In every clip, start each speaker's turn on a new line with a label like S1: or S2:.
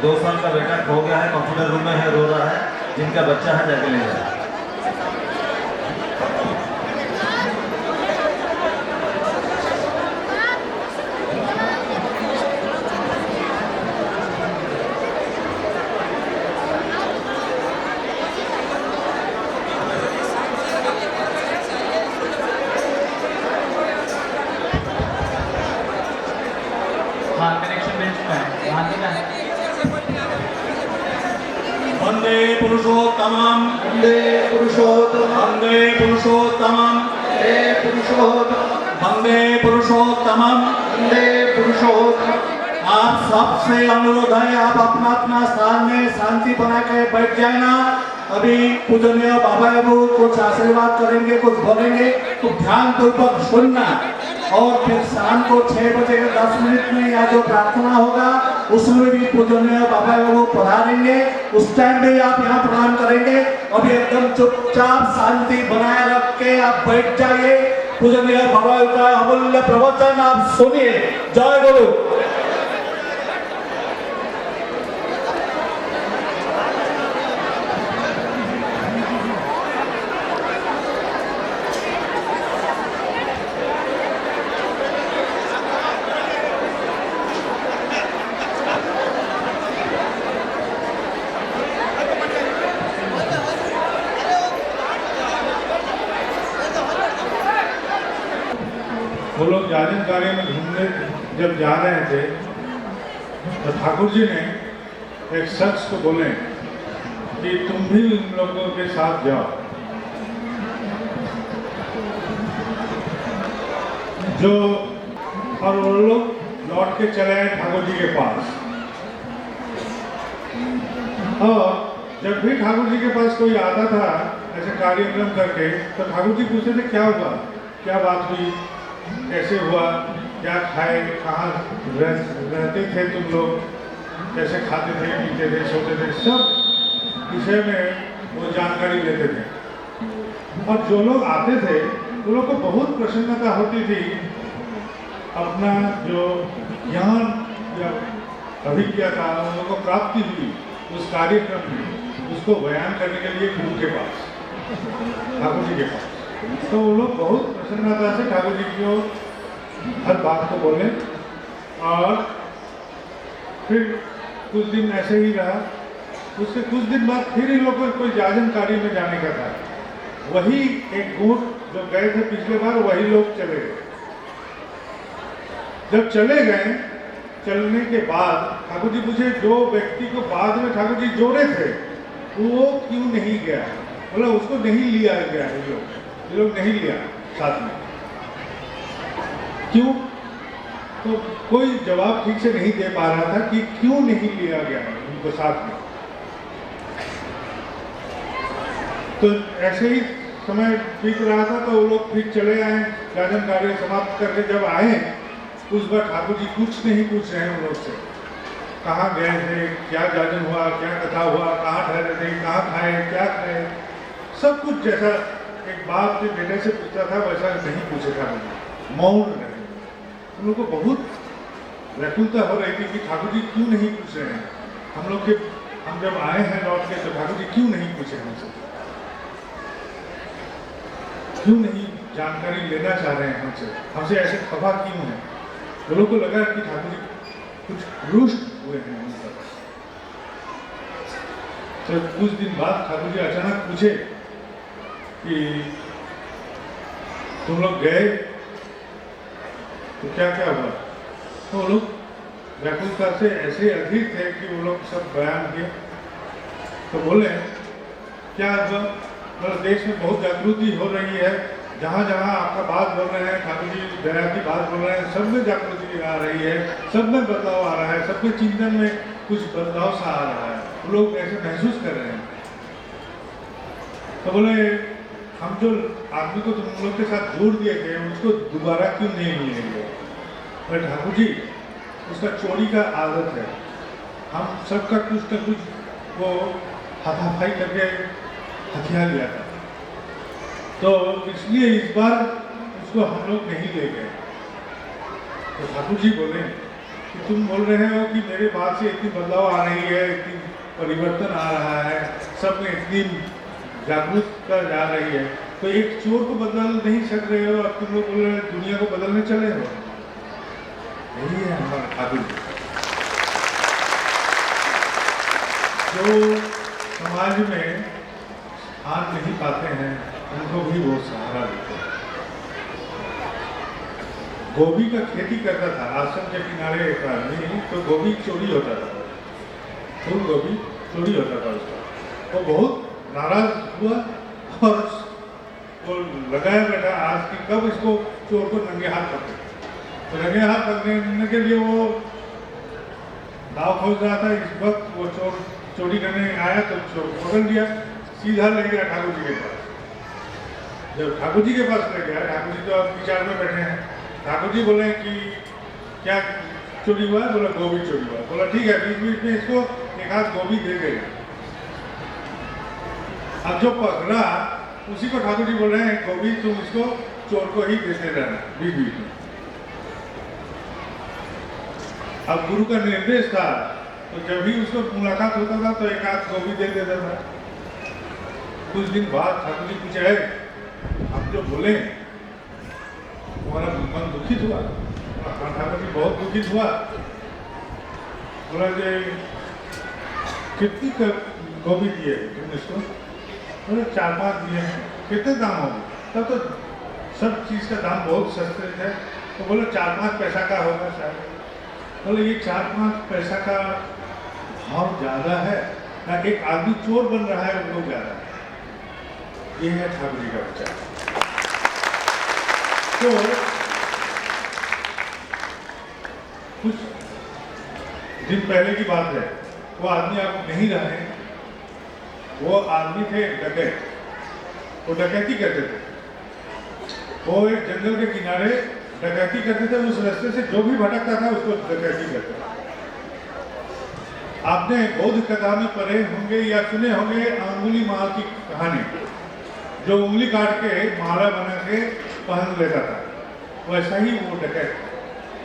S1: 2 साल का बेटा खो गया है, कंप्यूटर रूम में है, रो रहा है, जिनका बच्चा है जाके ले जाए।
S2: हाँ, कनेक्शन मिल चुका है, वहाँ से है।
S3: वंदे पुरुषोत्तमं
S4: वंदे पुरुषोत्तमं
S3: वंदे पुरुषोत्तमं
S4: वंदे पुरुषोत्तमं
S3: वंदे पुरुषोत्तमं।
S4: वंदे पुरुषोत्तमं।
S3: आप सबसे अनुरोध है, आप अपना अपना स्थान में शांति बना के बैठ जाना। अभी पूजनीय बाबा बाबू कुछ आशीर्वाद करेंगे, कुछ बोलेंगे, तो ध्यान पूर्वक सुनना। और फिर शाम को 6 बजे 10 मिनट में यहाँ जो प्रार्थना होगा उसमें भी पूजनीय बाबा बाबू पधारेंगे, उस टाइम भी आप यहाँ प्रणाम करेंगे। अभी एकदम चुपचाप शांति बनाए रख के आप बैठ जाइए। पूजनीय बाबा का अमूल्य प्रवचन आप सुनिए। जय गुरु।
S5: वो लोग जाजन कार्य में घूमने जब जा रहे थे तो ठाकुर जी ने एक शख्स को बोले कि तुम भी इन लोगों के साथ जाओ। जो और वो लोग लौट के चले आए ठाकुर जी के पास। और जब भी ठाकुर जी के पास कोई आता था ऐसे कार्यक्रम करके तो ठाकुर जी पूछते थे क्या हुआ, क्या बात हुई, कैसे हुआ, क्या खाए, कहाँ रहते थे तुम लोग, कैसे खाते थे, पीते थे, सोते थे, सब विषय में वो जानकारी लेते थे। और जो लोग आते थे उन लोग को बहुत प्रसन्नता होती थी अपना जो ज्ञान या अभिज्ञा था उन लोगों को प्राप्ति हुई उस कार्यक्रम में, उसको बयान करने के लिए गुरु के पास, ठाकुर जी के पास। तो वो लोग बहुत प्रसन्नता से ठाकुर जी को हर बात को बोले। और फिर कुछ दिन ऐसे ही रहा। उससे कुछ दिन बाद फिर इन लोगों को कोई जाजन कार्य में जाने का था। वही एक गुट जो गए थे पिछले बार वही लोग चले गए। जब चले गए, चलने के बाद ठाकुर जी पूछे जो व्यक्ति को बाद में ठाकुर जी जोड़े थे वो क्यों नहीं गया, बोला उसको नहीं लिया गया। ये लोग नहीं लिया साथ में, क्यों? तो कोई जवाब ठीक से नहीं दे पा रहा था कि क्यों नहीं लिया गया उनको साथ में। तो ऐसे ही समय बीत रहा था तो वो लोग फिर चले आए, जाजन कार्य समाप्त करके जब आए उस बार ठाकुर जी कुछ नहीं पूछ रहे हैं उन लोग से, कहाँ गए थे, क्या जाजन हुआ, क्या कथा हुआ, कहाँ ठहरे थे, कहाँ खाए, क्या खाए, सब कुछ जैसा एक बाप के बेटे से पूछता था वैसा नहीं पूछे था। मौन रहे। उन लोग को बहुत व्याकुलता हो रही थी कि ठाकुर जी क्यों नहीं पूछ रहे हैं हम लोग के, हम जब आए हैं लौट के तो ठाकुर जी क्यों नहीं पूछे हमसे, क्यों नहीं जानकारी लेना चाह रहे हैं हमसे, हमसे ऐसे खफा क्यों है। वो लोग को लगा कि ठाकुर जी कुछ रुष्ट हुए हैं उन पर। तो कुछ दिन बाद ठाकुर जी अचानक पूछे कि तुम लोग गए तो क्या क्या हुआ। तो वो लोग व्याकुलता से ऐसे अधीर थे कि वो लोग सब बयान किए। तो बोले क्या हुआ, मतलब देश में बहुत जागृति हो रही है, जहाँ जहाँ आपका बात बोल रहे हैं, ठाकुर जी दया की बात बोल रहे हैं, सब में जागृति आ रही है, सब में बदलाव आ रहा है, सबके चिंतन में कुछ बदलाव सा आ रहा है, वो लोग ऐसे महसूस कर रहे हैं। तो बोले हम जो आदमी को तुम लोग के साथ जोड़ दिए थे उसको दोबारा क्यों नहीं मिलेंगे। और ठाकुर जी उसका चोरी का आदत है, हम सबका कुछ न कुछ वो हाथापाई करके हथियार लिया था, तो इसलिए इस बार उसको हम लोग नहीं ले गए। तो ठाकुर जी बोले कि तुम बोल रहे हो कि मेरे बाद से इतनी बदलाव आ रही है, इतनी परिवर्तन आ रहा है, सब में इतनी जागरूकता जा रही है, तो एक चोर को बदल नहीं सक रहे हो, अब तुम लोग बोल रहे हो दुनिया को बदलने चले हो। यही है हमारा ठाकुर जी, जो समाज में हाथ नहीं पाते हैं उनको भी वो सहारा देते हैं। गोभी का खेती करता था आश्रम के किनारे एक आदमी, तो गोभी चोरी होता था, फूल गोभी चोरी होता था उसका। वो बहुत नाराज हुआ और वो लगाया बैठा आज कि कब इसको चोर को नंगे हाथ पकड़े। तो नंगे हाथ पकड़ने के लिए वो दाव खोज रहा था। इस वक्त वो चोर चोरी करने आया तो चोर पकड़ लिया, सीधा ले गया ठाकुर जी के पास। जब ठाकुर जी के पास ले गया, ठाकुर जी तो अब विचार में बैठे हैं। ठाकुर जी बोले कि क्या चोरी हुआ है? बोला गोभी चोरी हुआ। बोला ठीक है, बीच बीच में इसको एक हाथ गोभी दे देगा। अब जो पकड़ा उसी को ठाकुर जी बोल रहे हैं गोभी तुम इसको चोर को ही देते रहना बीच बीच में। अब गुरु का निर्देश था, तो जब भी उसको मुलाकात होता था तो एक हाथ गोभी दे देता था। कुछ दिन बाद ठाकुर जी पूछे, आप जो बोले तुम्हारा मन दुखित हुआ? ठाकुर जी बहुत दुखित हुआ। बोला जे कितनी गोभी दिए तुमने इसको? बोले 4-5 दिए हैं। कितने दाम होंगे? तब तो सब चीज़ का दाम बहुत सस्ते थे। तो बोले 4-5 पैसा का होगा शायद। बोले ये 4-5 पैसा का भाव ज़्यादा है ना, एक आदमी चोर बन रहा है वो ज़्यादा है। ये है ठाकुर जी का विचार। तो कुछ दिन पहले की बात है, वो आदमी आप नहीं रहे। वो आदमी थे डकैत, वो डकैती करते थे। वो एक जंगल के किनारे डकैती करते थे। उस रास्ते से जो भी भटकता था उसको डकैती करते थे। आपने बौद्ध कथा में पढ़े होंगे या सुने होंगे अंगुली माल की कहानी, जो उंगली काट के माला बना के पहन लेता था। वैसा ही वो डकैत,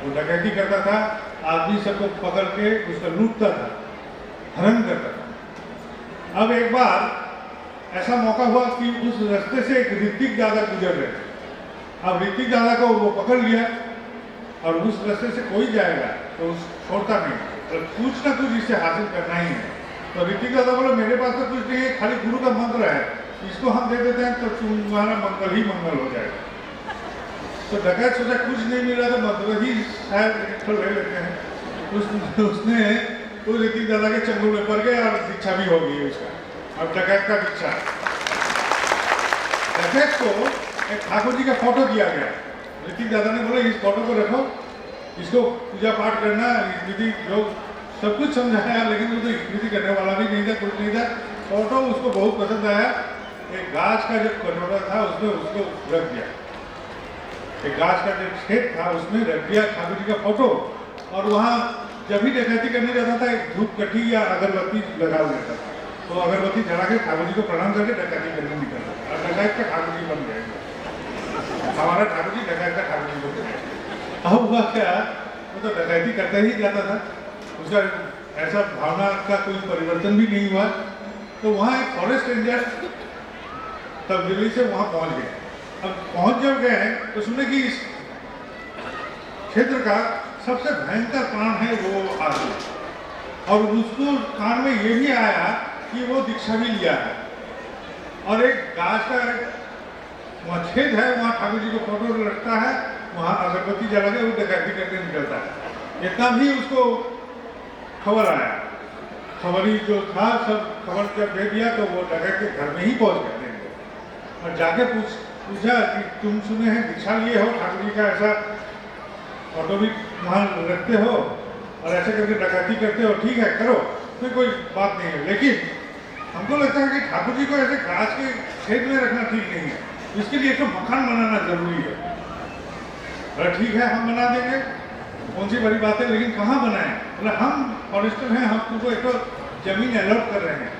S5: वो डकैती करता था, आदमी सबको पकड़ के उसका लूटता था, हरण करता था। अब एक बार ऐसा मौका हुआ कि उस रास्ते से एक ऋतिक दादा गुजर रहे थे। अब ऋतिक दादा को वो पकड़ लिया और उस रास्ते से कोई जाएगा तो छोड़ता नहीं, तो कुछ ना कुछ इससे हासिल करना ही है। तो ऋतिक दादा बोले मेरे पास तो कुछ नहीं है, खाली गुरु का मंत्र है, इसको हम दे देते हैं तो तुम्हारा मंगल ही मंगल हो जाएगा। तो डकैत सोचा कुछ नहीं मिल रहा तो मंत्र ही शायद ले लेते हैं। उसने वो ऋतिक दादा के चंगुल में पड़ गया और दीक्षा भी हो गई उसका। अब डकैत का दीक्षा, डकैत को एक ठाकुर जी का फोटो दिया गया। ऋतिक दादा ने बोला इस फोटो को रखो, इसको पूजा पाठ करना, विधि जो सब कुछ समझाया, लेकिन वो तो विधि करने वाला भी नहीं था, कुछ नहीं था। फोटो उसको बहुत पसंद आया। एक गाछ का जो कटोरा था उसमें उसको रख दिया, एक गाछ का जो खेत था उसमें रख दिया ठाकुर जी का फोटो। और वहाँ जब भी डकैती करने जाता था एक धूप कट्टी या अगरबत्ती लगा देता था, तो अगरबत्ती जला के ठाकुर जी को प्रणाम करके डकैती करने निकलता था। और डकैत का ठाकुर जी बन गए, हमारा ठाकुर जी डकैत का ठाकुर जी बन गए। अब हुआ क्या, वो तो डकैती करता ही जाता था, उसका ऐसा भावना का कोई परिवर्तन भी नहीं हुआ। तो वहाँ एक फॉरेस्ट रेंजर तब्दीली से वहाँ पहुँच गए। अब पहुँच जब गए तो सुने कि इस क्षेत्र का सबसे भयंकर प्राण है वो आदमी, और उसको कान में ये भी आया कि वो दीक्षा भी लिया है। और एक गाछ का वहाँ छेद है, वहाँ ठाकुर जी को फोटो रखता है, वहाँ अगरबत्ती जला के वो डकैती करके निकलता है। इतना भी उसको खबर आया, खबरी जो था सब खबर जब दे दिया तो वो डकैत के घर में ही पहुँच गए और जाके पूछा कि तुम सुने हैं दीक्षा लिए हो, ठाकुर जी का ऐसा फोटो भी वहाँ रखते हो और ऐसे करके डकैती करते हो, ठीक है करो, कोई बात नहीं है, लेकिन हमको लगता है कि ठाकुर जी को ऐसे गाछ के छेद में रखना ठीक नहीं है, इसके लिए एक मकान बनाना जरूरी है। अरे ठीक है हम बना देंगे, कौन सी बड़ी बात है, लेकिन कहाँ बनाएं? बोले हम फॉरेस्टर हैं, हम तुमको एक तो जमीन अलॉट कर रहे हैं,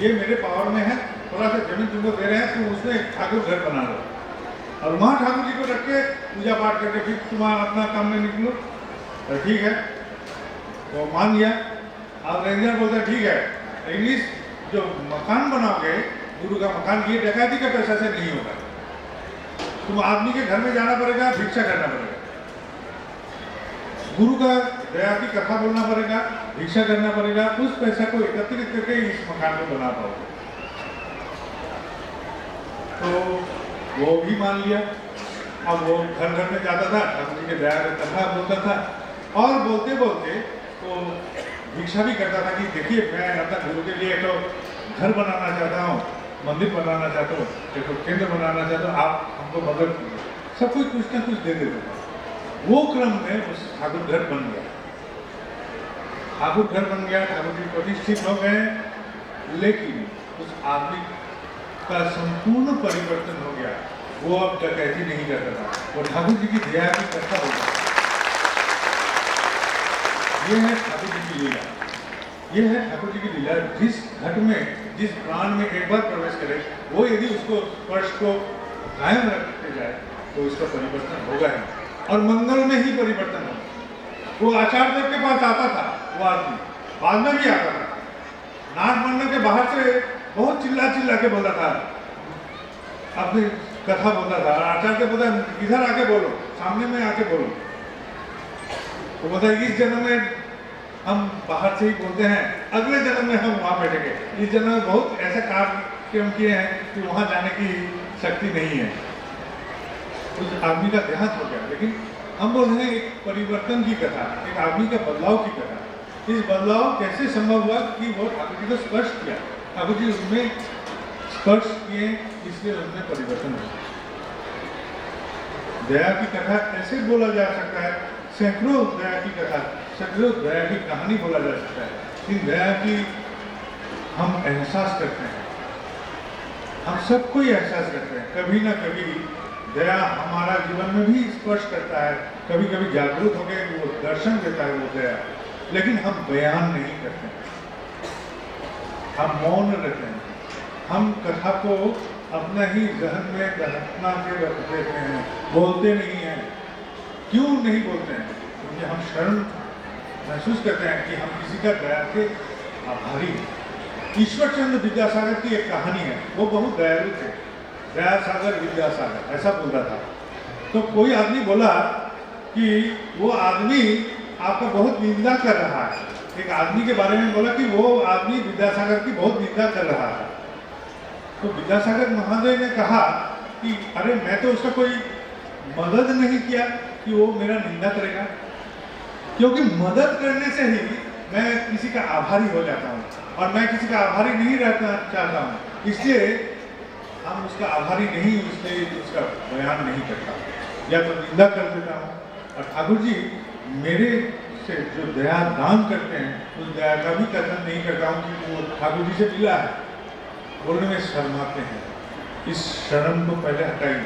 S5: ये मेरे पावर में है, थोड़ा सा जमीन तुमको दे रहे हैं, तुम उसमें ठाकुर घर बना लो और वहाँ ठाकुर जी को रख के पूजा पाठ करके फिर तुम्हारा अपना काम में निकलो। तो ठीक है, वो मान गया। अब रेंजर बोलता है ठीक है, इंग्लिश जो मकान बनाओगे गुरु का मकान, ये डकैती का पैसा से नहीं होगा, तुम आदमी के घर में जाना पड़ेगा, भिक्षा करना पड़ेगा, गुरु का दया की कथा बोलना पड़ेगा, भिक्षा करना पड़ेगा, उस पैसा को एकत्रित करके इस मकान को बना पाओगे। तो वो भी मान लिया। अब वो घर घर में जाता था, ठाकुर जी के दया की कथा बोलता था, और बोलते बोलते तो भिक्षा भी करता था कि देखिए मैं अपना गुरु के लिए तो घर बनाना चाहता हूँ, मंदिर बनाना चाहता हूँ, देखो केंद्र बनाना चाहता हूँ, आप हमको मदद कीजिए। सब कुछ कुछ ना कुछ दे देता था। वो क्रम में उस ठाकुर घर बन गया, ठाकुर घर बन गया, ठाकुर जी प्रतिष्ठित हो गए, लेकिन उस आदमी का संपूर्ण परिवर्तन हो गया। वो अब डकैती नहीं करता था, वो ठाकुर जी की दया की करता हो गया। ये है ठाकुर जी की लीला, ये है ठाकुर जी की लीला। जिस घट में, जिस प्राण में एक बार प्रवेश करे, वो यदि उसको स्पर्श को कायम रखते जाए तो उसका परिवर्तन होगा ही, और मंगल में ही परिवर्तन होगा। वो आचार्य देव के पास आता था, वो आदमी बाद में भी आता था, नाट मंडल के बाहर से बहुत चिल्ला चिल्ला के बोला था, अपनी कथा बोलता था। आचार्य देव बोलता इधर आके बोलो, सामने में आके बोलो। वो बोलता है इस जन्म में हम बाहर से ही बोलते हैं, अगले जन्म में हम वहाँ बैठेंगे, इस जन्म में बहुत ऐसे कार्यक्रम किए हैं कि वहाँ जाने की शक्ति नहीं है। उस आदमी का देहांत हो गया, लेकिन हम बोल रहे हैं एक परिवर्तन की कथा, एक आदमी का बदलाव की कथा। इस बदलाव कैसे संभव हुआ कि वो ठाकुर जी को स्पर्श किया, ठाकुर जी उसमें स्पर्श किए, इसलिए उसमें परिवर्तन हुआ। दया की कथा ऐसे बोला जा सकता है, सैकड़ों दया की कथा, सैकड़ों दया की कहानी बोला जा सकता है। इन दया की हम एहसास करते हैं, हम सबको ही एहसास करते हैं, कभी ना कभी दया हमारा जीवन में भी स्पर्श करता है, कभी कभी जागरूक होकर वो दर्शन देता है वो दया, लेकिन हम बयान नहीं करते हैं, हम मौन रहते हैं, हम कथा को अपना ही जहन में दहना के रख देते हैं, बोलते नहीं हैं। क्यों नहीं बोलते हैं? क्योंकि हम शर्म महसूस करते हैं कि हम किसी का दया के आभारी हैं। ईश्वर चंद्र विद्यासागर की एक कहानी है, वो बहुत दयालु थे, दया सागर विद्यासागर ऐसा बोलता था। तो कोई आदमी बोला कि वो आदमी आपका बहुत निंदा कर रहा है, एक आदमी के बारे में बोला कि वो आदमी विद्यासागर की बहुत निंदा कर रहा है। तो विद्यासागर महादेव ने कहा कि अरे मैं तो उसका कोई मदद नहीं किया कि वो मेरा निंदा करेगा, क्योंकि मदद करने से ही मैं किसी का आभारी हो जाता हूँ, और मैं किसी का आभारी नहीं रहना चाहता हूँ, इसलिए हम उसका आभारी नहीं, इसलिए उसका बयान नहीं करता, या तो निंदा कर देता हूँ। और ठाकुर जी मेरे से जो दया दान करते हैं, उस दया का भी कथन नहीं करता हूँ कि वो ठाकुर जी से मिला है, बोलने में शर्माते हैं। इस शर्म को पहले हटाइए,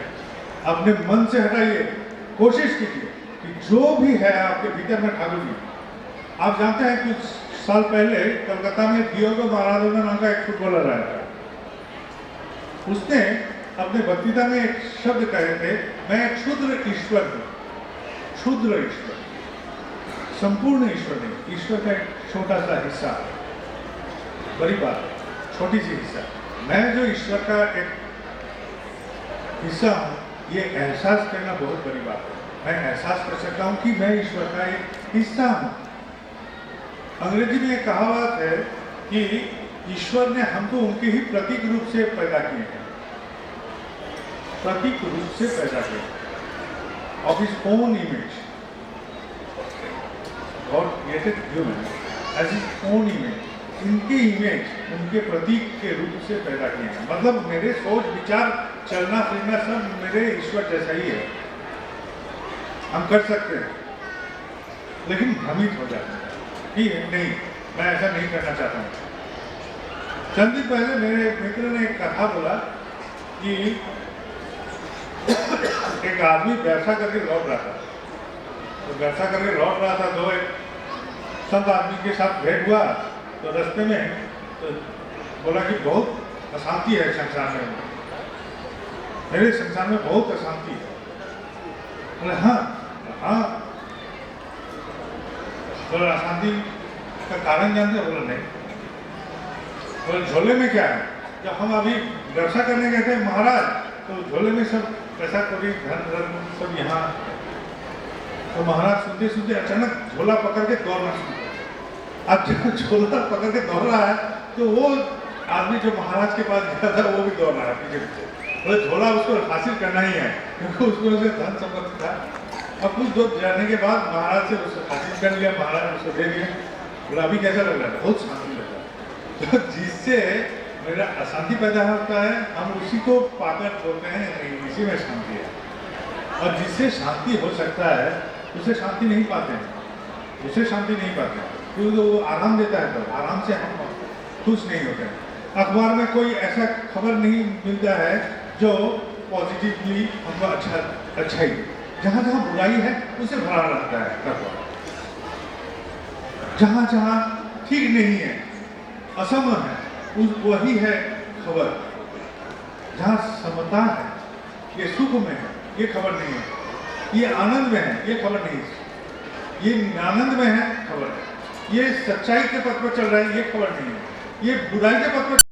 S5: अपने मन से हटाइए, कोशिश कीजिए कि जो भी है आपके भीतर में ठाकुर जी। आप जानते हैं कुछ साल पहले कलकत्ता में डिएगो माराडोना नाम का एक फुटबॉलर आया था, उसने अपने वक्तृता में एक शब्द कहे थे, मैं क्षुद्र ईश्वर हूँ। क्षुद्र ईश्वर, संपूर्ण ईश्वर नहीं, ईश्वर का एक छोटा सा हिस्सा, बड़ी बात, छोटी सी हिस्सा। मैं जो ईश्वर का एक हिस्सा हूँ, ये एहसास करना बहुत बड़ी बात है। मैं एहसास कर सकता हूँ कि मैं ईश्वर का एक हिस्सा हूँ। अंग्रेजी में एक कहावत है कि ईश्वर ने हमको उनके ही प्रतीक रूप से पैदा किए हैं, प्रतीक रूप से पैदा किए, of his own image. God created human as his own image, उनके इमेज, उनके प्रतीक के रूप से पैदा किए हैं। मतलब मेरे सोच विचार चलना फिरना सब मेरे ईश्वर जैसा ही है, हम कर सकते हैं, लेकिन भ्रमित हो जाते हैं कि नहीं, मैं ऐसा नहीं करना चाहता हूँ। चंद दिन पहले मेरे मित्र ने एक कथा बोला कि एक आदमी व्यवसाय करके लौट रहा था, तो व्यवसाय करके लौट रहा था, तो एक संत आदमी के साथ भेंट हुआ। तो रास्ते में तो बोला कि बहुत अशांति है संसार में, मेरे संसार में बहुत अशांति है। बोले हाँ हाँ, बोला अशांति का कारण जानते हो? बोला नहीं। बोले झोले में क्या है? जब हम अभी व्यवसाय करने गए थे महाराज, तो झोले में सब पैसा कौड़ी धन सब यहाँ। तो महाराज सुनते सुनते अचानक झोला पकड़ के दौड़ना शुरू किया। अब जब झोला पकड़ के दौड़ रहा है तो वो आदमी जो महाराज के पास गया था वो भी दौड़ रहा है पीछे पीछे। बोले झोला उसको हासिल करना ही है क्योंकि उसको उसे धन संपत्ति था। अब कुछ दूर जाने के बाद महाराज से उसको हासिल कर लिया, महाराज ने उसको दे दिया। बोला अभी कैसा लग रहा है? बहुत शांति लग रहा है। तो जिससे मेरा अशांति पैदा होता है, हम उसी को पाकर बोलते हैं इसी में शांति है। और जिससे शांति हो सकता है उसे शांति नहीं पाते हैं, उसे शांति नहीं पाते हैं क्योंकि वो आराम देता है। तो आराम से हम खुश नहीं होते हैं। अखबार में कोई ऐसा खबर नहीं मिलता है जो पॉजिटिवली हमको अच्छा ही। जहाँ जहाँ बुराई है उसे भरा रहता है अखबार। जहाँ जहाँ ठीक नहीं है, असम है, वही है खबर। जहाँ समता है, ये सुख में है, ये खबर नहीं है। ये आनंद में है, ये खबर नहीं है। ये आनंद में है, खबर है। ये सच्चाई के पथ पर चल रहा है, ये खबर नहीं है। ये बुराई के पथ पर